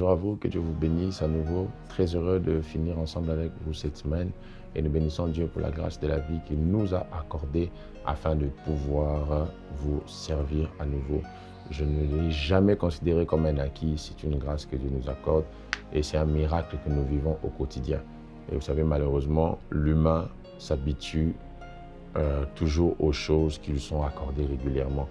Bonjour à vous, que Dieu vous bénisse à nouveau. Très heureux de finir ensemble avec vous cette semaine et nous bénissons Dieu pour la grâce de la vie qu'il nous a accordée afin de pouvoir vous servir à nouveau. Je ne l'ai jamais considéré comme un acquis, c'est une grâce que Dieu nous accorde et c'est un miracle que nous vivons au quotidien. Et vous savez, malheureusement, l'humain s'habitue toujours aux choses qui lui sont accordées régulièrement.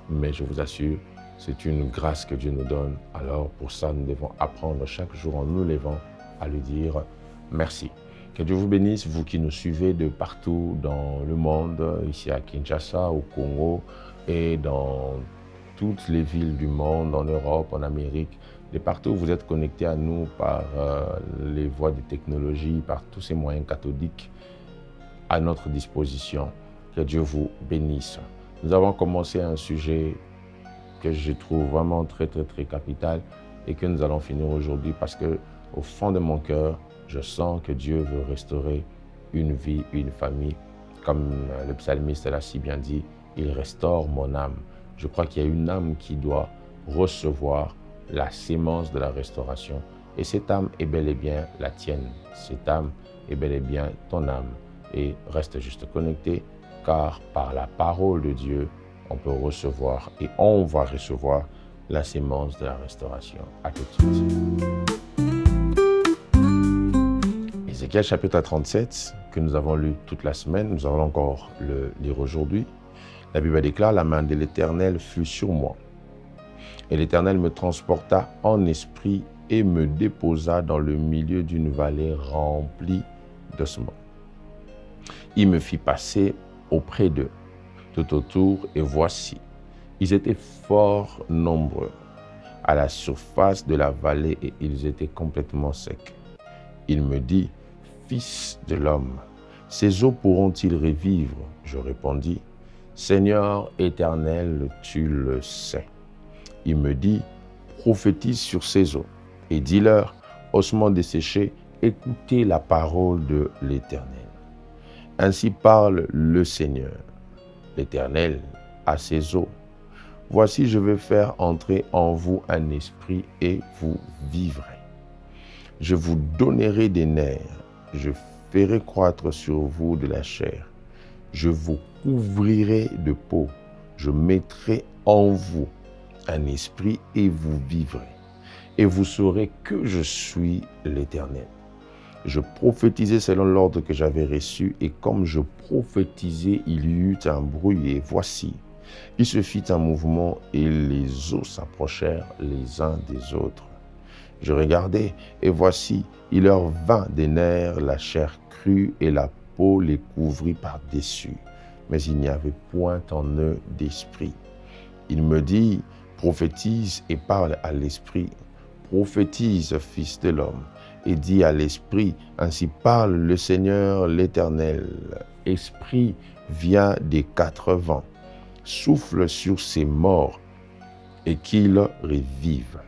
Mais je vous assure, c'est une grâce que Dieu nous donne. Alors pour ça, nous devons apprendre chaque jour en nous levant à lui dire merci. Que Dieu vous bénisse, vous qui nous suivez de partout dans le monde, ici à Kinshasa, au Congo et dans toutes les villes du monde, en Europe, en Amérique. De partout, vous êtes connectés à nous par les voies de technologie, par tous ces moyens cathodiques à notre disposition. Que Dieu vous bénisse. Nous avons commencé un sujet que je trouve vraiment très capital et que nous allons finir aujourd'hui parce que au fond de mon cœur, je sens que Dieu veut restaurer une vie, une famille. Comme le psalmiste l'a si bien dit, il restaure mon âme. Je crois qu'il y a une âme qui doit recevoir la sémence de la restauration. Et cette âme est bel et bien la tienne. Cette âme est bel et bien ton âme. Et reste juste connecté, car par la parole de Dieu, on peut recevoir et on va recevoir la sémence de la restauration. À tout de suite. Ézéchiel chapitre 37, que nous avons lu toute la semaine, nous allons encore le lire aujourd'hui. La Bible déclare, la main de l'Éternel fut sur moi. Et l'Éternel me transporta en esprit et me déposa dans le milieu d'une vallée remplie d'ossements. Il me fit passer auprès d'eux, tout autour, et voici, ils étaient fort nombreux à la surface de la vallée et ils étaient complètement secs. Il me dit, Fils de l'homme, ces eaux pourront-ils revivre? Je répondis, Seigneur éternel, tu le sais. Il me dit, prophétise sur ces eaux et dis-leur, ossements desséchés, écoutez la parole de l'Éternel. Ainsi parle le Seigneur, l'Éternel, à ses eaux. Voici, je vais faire entrer en vous un esprit et vous vivrez. Je vous donnerai des nerfs, je ferai croître sur vous de la chair. Je vous couvrirai de peau, je mettrai en vous un esprit et vous vivrez. Et vous saurez que je suis l'Éternel. Je prophétisais selon l'ordre que j'avais reçu, et comme je prophétisais, il y eut un bruit, et voici, il se fit un mouvement, et les eaux s'approchèrent les uns des autres. Je regardai, et voici, il leur vint des nerfs, la chair crue, et la peau les couvrit par-dessus. Mais il n'y avait point en eux d'esprit. Il me dit, prophétise et parle à l'esprit. Prophétise, fils de l'homme, et dis à l'esprit, ainsi parle le Seigneur l'Éternel. Esprit, viens des quatre vents, souffle sur ces morts, et qu'ils revivent.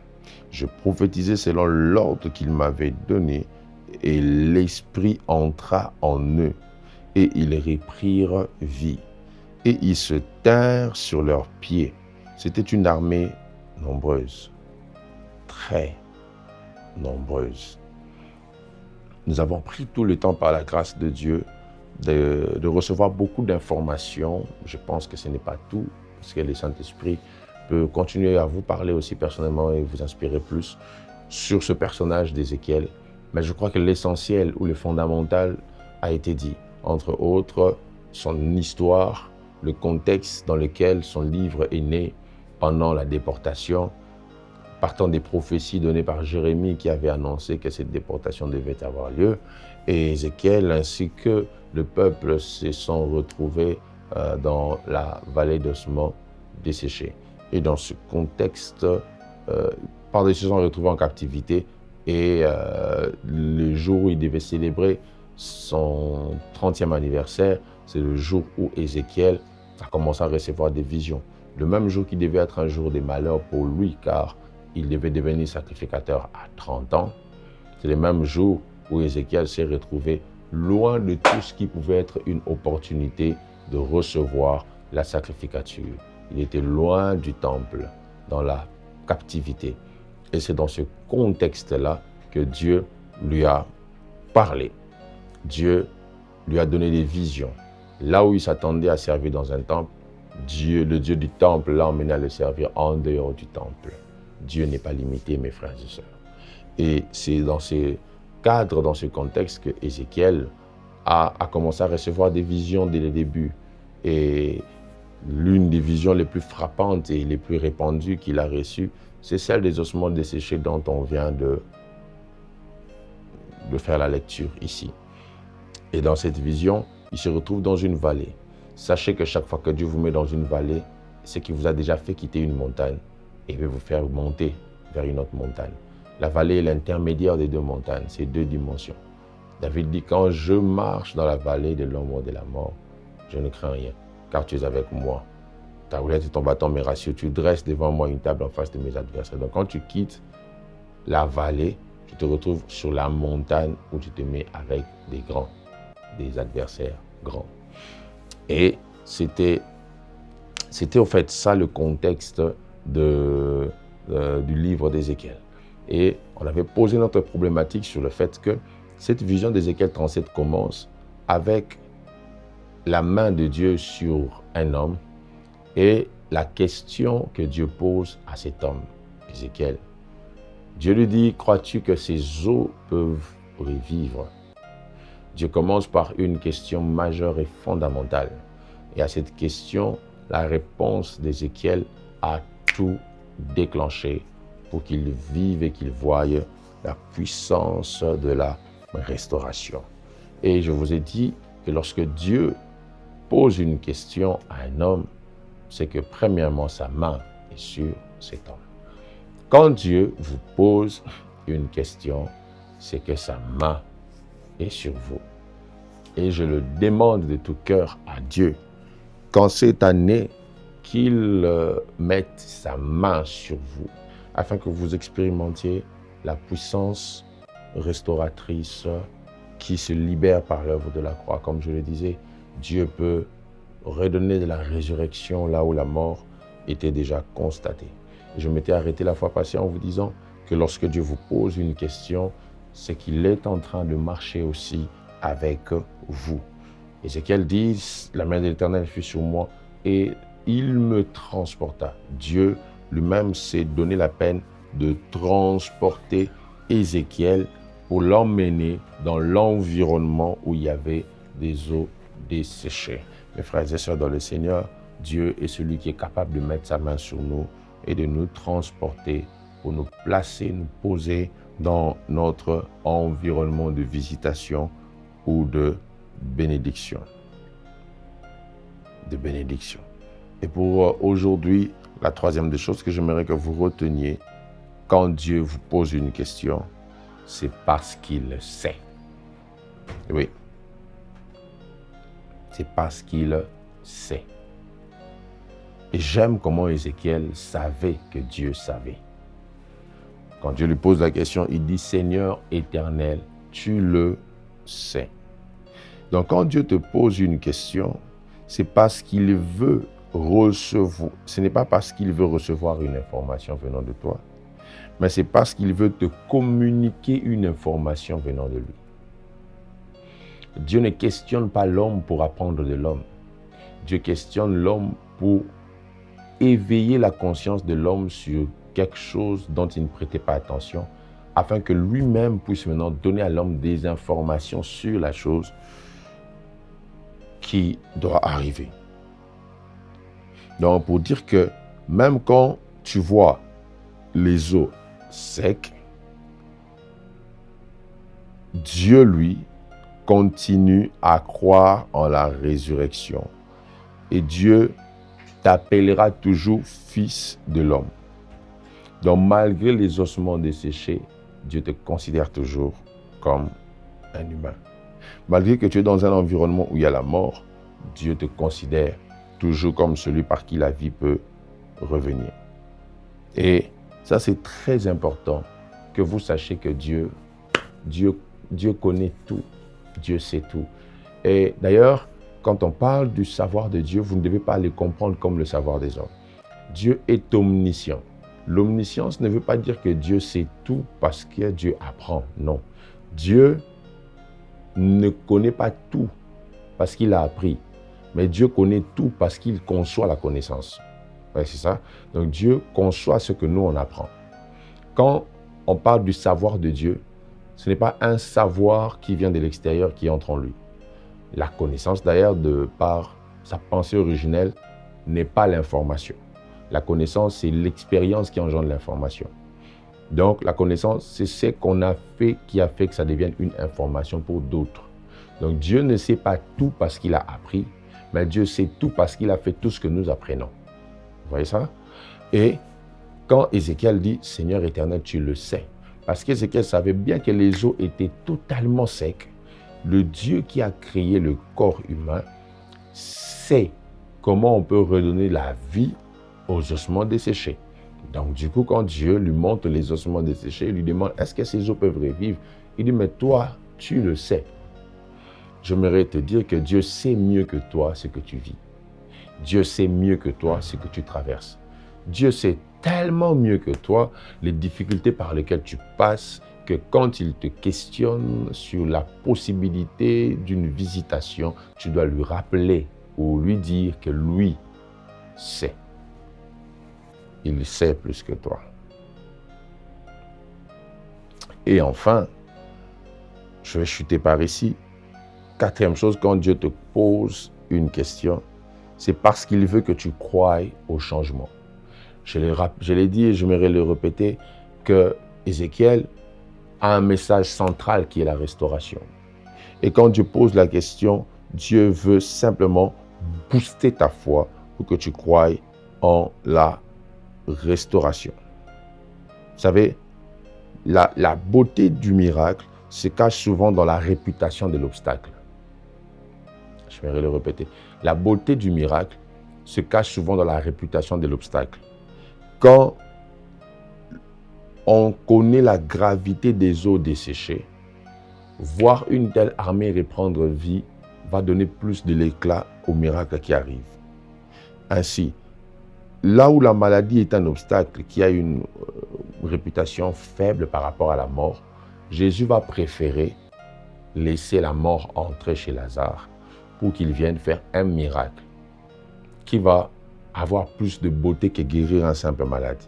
Je prophétisais selon l'ordre qu'il m'avait donné, et l'esprit entra en eux, et ils reprirent vie. Et ils se tinrent sur leurs pieds. C'était une armée nombreuse, très nombreuse. Nous avons pris tout le temps par la grâce de Dieu de recevoir beaucoup d'informations. Je pense que ce n'est pas tout, parce que le Saint-Esprit peut continuer à vous parler aussi personnellement et vous inspirer plus sur ce personnage d'Ézéchiel. Mais je crois que l'essentiel ou le fondamental a été dit. Entre autres, son histoire, le contexte dans lequel son livre est né pendant la déportation, partant des prophéties données par Jérémie qui avait annoncé que cette déportation devait avoir lieu, et Ézéchiel ainsi que le peuple se sont retrouvés dans la vallée d'ossements desséchés. Et dans ce contexte, ils se sont retrouvés en captivité et le jour où il devait célébrer son 30e anniversaire, c'est le jour où Ézéchiel a commencé à recevoir des visions. Le même jour qui devait être un jour de malheur pour lui, car il devait devenir sacrificateur à 30 ans. C'est le même jour où Ézéchiel s'est retrouvé loin de tout ce qui pouvait être une opportunité de recevoir la sacrificature. Il était loin du temple, dans la captivité. Et c'est dans ce contexte-là que Dieu lui a parlé. Dieu lui a donné des visions. Là où il s'attendait à servir dans un temple, le Dieu du temple l'a emmené à le servir en dehors du temple. Dieu n'est pas limité, mes frères et sœurs. Et c'est dans ce cadre, dans ce contexte que Ézéchiel a commencé à recevoir des visions dès le début. Et l'une des visions les plus frappantes et les plus répandues qu'il a reçues, c'est celle des ossements desséchés dont on vient de faire la lecture ici. Et dans cette vision, il se retrouve dans une vallée. Sachez que chaque fois que Dieu vous met dans une vallée, c'est qu'il vous a déjà fait quitter une montagne et veut vous faire monter vers une autre montagne. La vallée est l'intermédiaire des deux montagnes, c'est deux dimensions. David dit, quand je marche dans la vallée de l'ombre de la mort, je ne crains rien, car tu es avec moi. Ta houlette et ton bâton me rassurent, tu dresses devant moi une table en face de mes adversaires. Donc quand tu quittes la vallée, tu te retrouves sur la montagne où tu te mets avec des adversaires grands. Et c'était en fait ça le contexte du livre d'Ézéchiel. Et on avait posé notre problématique sur le fait que cette vision d'Ézéchiel 37 commence avec la main de Dieu sur un homme et la question que Dieu pose à cet homme, Ézéchiel. Dieu lui dit, crois-tu que ces eaux peuvent revivre? Dieu commence par une question majeure et fondamentale. Et à cette question, la réponse d'Ézéchiel a tout déclenché pour qu'il vive et qu'il voie la puissance de la restauration. Et je vous ai dit que lorsque Dieu pose une question à un homme, c'est que premièrement, sa main est sur cet homme. Quand Dieu vous pose une question, c'est que sa main est sur vous. Et je le demande de tout cœur à Dieu, qu'en cette année, qu'il mette sa main sur vous, afin que vous expérimentiez la puissance restauratrice qui se libère par l'œuvre de la croix. Comme je le disais, Dieu peut redonner de la résurrection là où la mort était déjà constatée. Je m'étais arrêté la fois passée en vous disant que lorsque Dieu vous pose une question, c'est qu'il est en train de marcher aussi avec vous. Ézéchiel dit, la main de l'Éternel fut sur moi et il me transporta. Dieu lui-même s'est donné la peine de transporter Ézéchiel pour l'emmener dans l'environnement où il y avait des eaux desséchées. Mes frères et sœurs dans le Seigneur, Dieu est celui qui est capable de mettre sa main sur nous et de nous transporter pour nous placer, nous poser dans notre environnement de visitation ou de bénédiction. De bénédiction. Et pour aujourd'hui, la troisième des choses que j'aimerais que vous reteniez, quand Dieu vous pose une question, c'est parce qu'il sait. Oui. C'est parce qu'il sait. Et j'aime comment Ézéchiel savait que Dieu savait. Quand Dieu lui pose la question, il dit, Seigneur éternel, tu le sais. Donc quand Dieu te pose une question, c'est parce qu'il veut recevoir. Ce n'est pas parce qu'il veut recevoir une information venant de toi, mais c'est parce qu'il veut te communiquer une information venant de lui. Dieu ne questionne pas l'homme pour apprendre de l'homme. Dieu questionne l'homme pour éveiller la conscience de l'homme sur quelque chose dont il ne prêtait pas attention, afin que lui-même puisse maintenant donner à l'homme des informations sur la chose qui doit arriver. Donc, pour dire que même quand tu vois les eaux secs, Dieu, lui, continue à croire en la résurrection. Et Dieu t'appellera toujours fils de l'homme. Donc, malgré les ossements desséchés, Dieu te considère toujours comme un humain. Malgré que tu es dans un environnement où il y a la mort, Dieu te considère toujours comme celui par qui la vie peut revenir. Et ça, c'est très important que vous sachiez que Dieu connaît tout. Dieu sait tout. Et d'ailleurs, quand on parle du savoir de Dieu, vous ne devez pas le comprendre comme le savoir des hommes. Dieu est omniscient. L'omniscience ne veut pas dire que Dieu sait tout parce que Dieu apprend. Non. Dieu ne connaît pas tout parce qu'il a appris. Mais Dieu connaît tout parce qu'il conçoit la connaissance. Ouais, c'est ça. Donc Dieu conçoit ce que nous, on apprend. Quand on parle du savoir de Dieu, ce n'est pas un savoir qui vient de l'extérieur qui entre en lui. La connaissance, d'ailleurs, de par sa pensée originelle, n'est pas l'information. La connaissance, c'est l'expérience qui engendre l'information. Donc, la connaissance, c'est ce qu'on a fait qui a fait que ça devienne une information pour d'autres. Donc, Dieu ne sait pas tout parce qu'il a appris, mais Dieu sait tout parce qu'il a fait tout ce que nous apprenons. Vous voyez ça? Et quand Ézéchiel dit « Seigneur éternel, tu le sais », parce qu'Ézéchiel savait bien que les eaux étaient totalement secs, le Dieu qui a créé le corps humain sait comment on peut redonner la vie aux ossements desséchés. Donc du coup, quand Dieu lui montre les ossements desséchés, il lui demande « Est-ce que ces eaux peuvent revivre ?» Il dit « Mais toi, tu le sais. » J'aimerais te dire que Dieu sait mieux que toi ce que tu vis. Dieu sait mieux que toi ce que tu traverses. Dieu sait tellement mieux que toi les difficultés par lesquelles tu passes que quand il te questionne sur la possibilité d'une visitation, tu dois lui rappeler ou lui dire que lui sait. Il sait plus que toi. Et enfin, je vais chuter par ici. Quatrième chose, quand Dieu te pose une question, c'est parce qu'il veut que tu croies au changement. Je l'ai dit et j'aimerais le répéter que Ézéchiel a un message central qui est la restauration. Et quand Dieu pose la question, Dieu veut simplement booster ta foi pour que tu croies en la restauration. Vous savez, la beauté du miracle se cache souvent dans la réputation de l'obstacle. Je vais le répéter. La beauté du miracle se cache souvent dans la réputation de l'obstacle. Quand on connaît la gravité des eaux desséchées, voir une telle armée reprendre vie va donner plus de l'éclat au miracle qui arrive. Ainsi, là où la maladie est un obstacle qui a une réputation faible par rapport à la mort, Jésus va préférer laisser la mort entrer chez Lazare pour qu'il vienne faire un miracle qui va avoir plus de beauté que guérir un simple malade.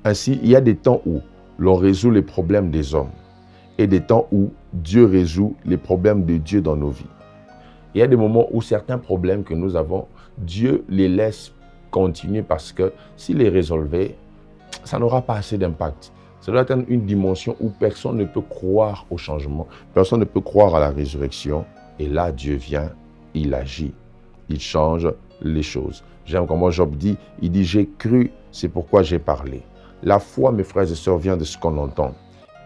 Ainsi, il y a des temps où l'on résout les problèmes des hommes et des temps où Dieu résout les problèmes de Dieu dans nos vies. Il y a des moments où certains problèmes que nous avons, Dieu les laisse continuer parce que s'il les résolvait, ça n'aura pas assez d'impact. Ça doit atteindre une dimension où personne ne peut croire au changement, personne ne peut croire à la résurrection. Et là, Dieu vient, il agit, il change les choses. J'aime comment Job dit, il dit « J'ai cru, c'est pourquoi j'ai parlé ». La foi, mes frères et sœurs, vient de ce qu'on entend.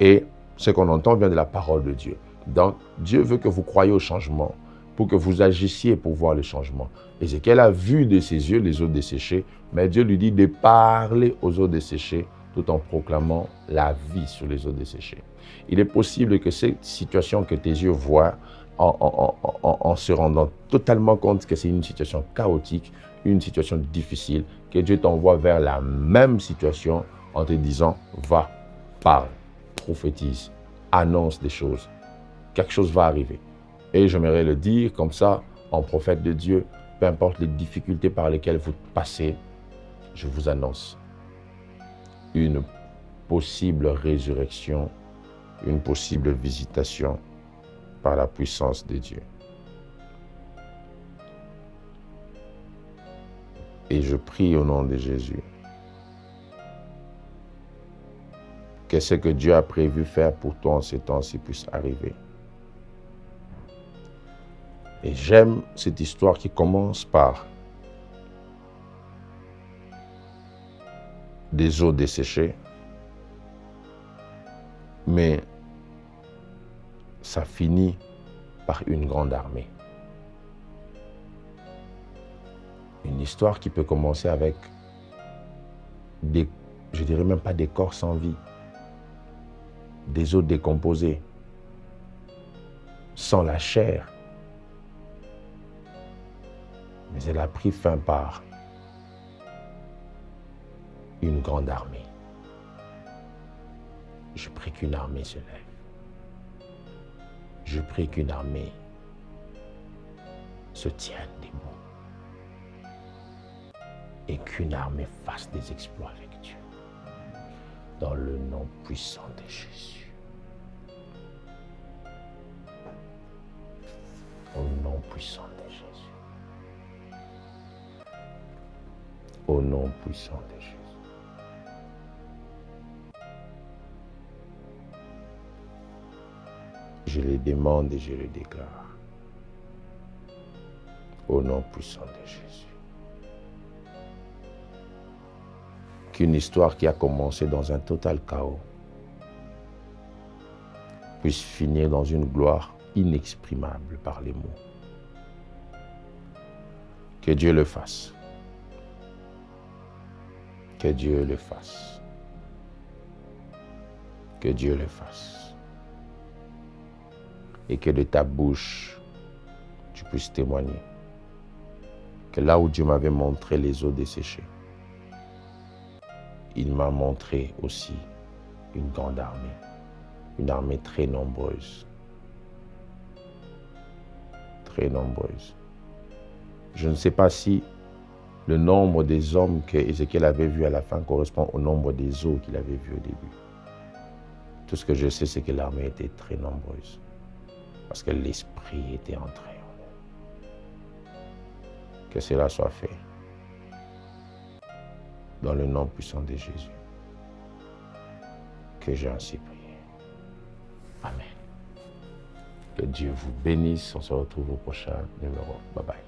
Et ce qu'on entend vient de la parole de Dieu. Donc, Dieu veut que vous croyiez au changement, pour que vous agissiez pour voir le changement. Ézéchiel a vu de ses yeux les eaux desséchées, mais Dieu lui dit de parler aux eaux desséchées tout en proclamant la vie sur les eaux desséchées. Il est possible que cette situation que tes yeux voient, en se rendant totalement compte que c'est une situation chaotique, une situation difficile, que Dieu t'envoie vers la même situation en te disant « Va, parle, prophétise, annonce des choses. Quelque chose va arriver. » Et j'aimerais le dire comme ça, en prophète de Dieu, peu importe les difficultés par lesquelles vous passez, je vous annonce une possible résurrection, une possible visitation par la puissance de Dieu. Et je prie au nom de Jésus que ce que Dieu a prévu faire pour toi en ces temps-ci puisse arriver. Et j'aime cette histoire qui commence par des eaux desséchées, mais ça finit par une grande armée. Une histoire qui peut commencer avec je dirais même pas des corps sans vie, des os décomposés, sans la chair. Mais elle a pris fin par une grande armée. Je prie qu'une armée se lève. Je prie qu'une armée se tienne debout. Et qu'une armée fasse des exploits avec Dieu. Dans le nom puissant de Jésus. Au nom puissant de Jésus. Au nom puissant de Jésus. Je le demande et je le déclare. Au nom puissant de Jésus. Qu'une histoire qui a commencé dans un total chaos puisse finir dans une gloire inexprimable par les mots. Que Dieu le fasse. Que Dieu le fasse. Que Dieu le fasse. Et que de ta bouche, tu puisses témoigner que là où Dieu m'avait montré les eaux desséchées, il m'a montré aussi une grande une armée très nombreuse. Très nombreuse. Je ne sais pas si le nombre des hommes que Ézéchiel avait vus à la fin correspond au nombre des eaux qu'il avait vues au début. Tout ce que je sais, c'est que l'armée était très nombreuse. Parce que l'Esprit était entré en eux. Que cela soit fait. Dans le nom puissant de Jésus. Que j'ai ainsi prié. Amen. Que Dieu vous bénisse. On se retrouve au prochain numéro. Bye bye.